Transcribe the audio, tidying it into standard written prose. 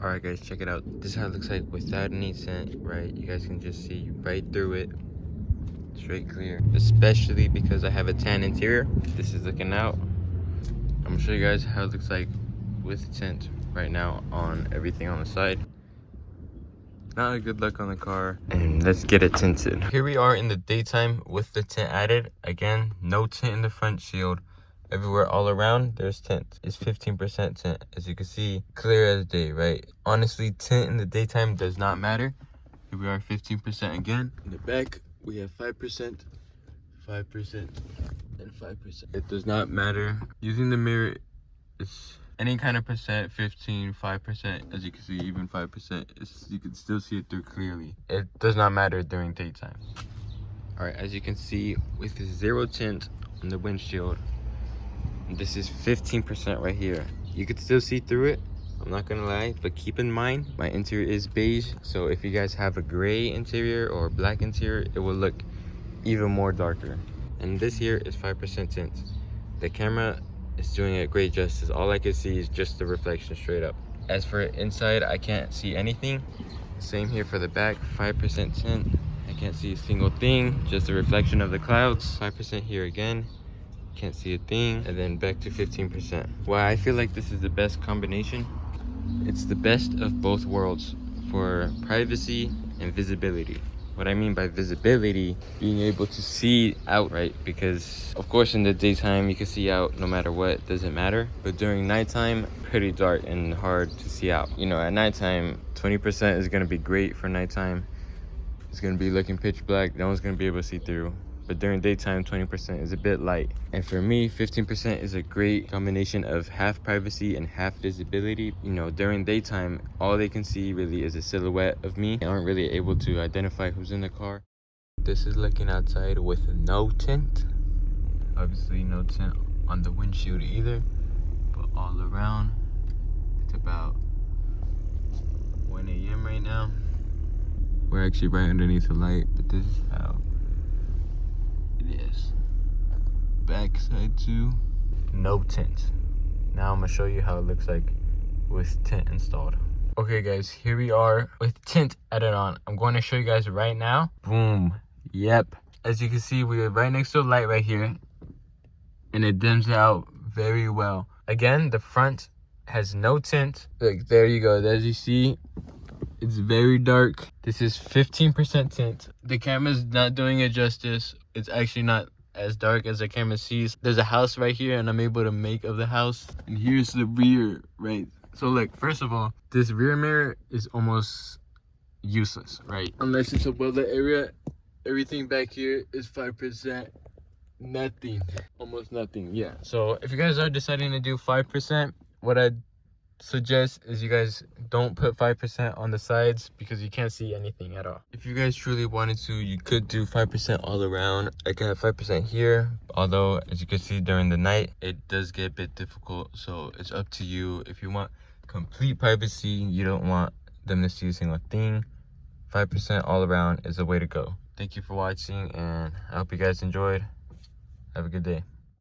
All right, guys, check it out. This is how it looks like without any tint, right? You guys can just see right through it, straight clear. Especially because I have a tan interior. This is looking out. I'm gonna show you guys how it looks like with tint right now on everything on the side. Not a good look on the car, and let's get it tinted. Here we are in the daytime with the tint added. Again, no tint in the front shield. Everywhere all around there's tint. It's 15% tint, as you can see, clear as day, right? Honestly, tint in the daytime does not matter. Here we are, 15% again. In the back we have 5%, 5%, and 5%. It does not matter. Using the mirror, it's any kind of percent, 15, 5%, as you can see, even 5%, you can still see it through clearly. It does not matter during daytime. All right, as you can see, with zero tint on the windshield, this is 15% right here. You could still see through it, I'm not gonna lie, but keep in mind, my interior is beige, so if you guys have a gray interior or black interior, it will look even more darker. And this here is 5% tint. The camera is doing it great justice. All I can see is just the reflection straight up. As for inside, I can't see anything. Same here for the back, 5% tint. I can't see a single thing, just the reflection of the clouds. 5% here again, can't see a thing. And then back to 15%. Why I feel like this is the best combination, it's the best of both worlds for privacy and visibility. What I mean by visibility, being able to see out, right? Because of course in the daytime you can see out no matter what, doesn't matter. But during nighttime, pretty dark and hard to see out. You know, at nighttime, 20% is gonna be great for nighttime. It's gonna be looking pitch black, no one's gonna be able to see through. But during daytime, 20% is a bit light. And for me, 15% is a great combination of half privacy and half visibility. You know, during daytime, all they can see really is a silhouette of me. They aren't really able to identify who's in the car. This is looking outside with no tint. Obviously no tint on the windshield either, but all around. It's about 1 a.m. right now. We're actually right underneath the light, but this is how it is. Backside too, no tint. Now I'm gonna show you how it looks like with tint installed. Okay guys, here we are with tint added on. I'm going to show you guys right now. Boom. Yep. As you can see, we are right next to a light right here, and it dims it out very well. Again, the front has no tint. Like, there you go. As you see, it's very dark. This is 15% tint. The camera's not doing it justice. It's actually not as dark as the camera sees. There's a house right here, and I'm able to make of the house. And here's the rear, right? So like, first of all, this rear mirror is almost useless, right? Unless it's a well-lit area. Everything back here is 5%. Nothing. Almost nothing. Yeah. So if you guys are deciding to do 5%, what I'd suggest is you guys don't put 5% on the sides because you can't see anything at all. If you guys truly wanted to, you could do 5% all around. I can have 5% here, although as you can see during the night it does get a bit difficult, so it's up to you. If you want complete privacy, you don't want them to see a single thing, 5% all around is the way to go. Thank you for watching, and I hope you guys enjoyed. Have a good day.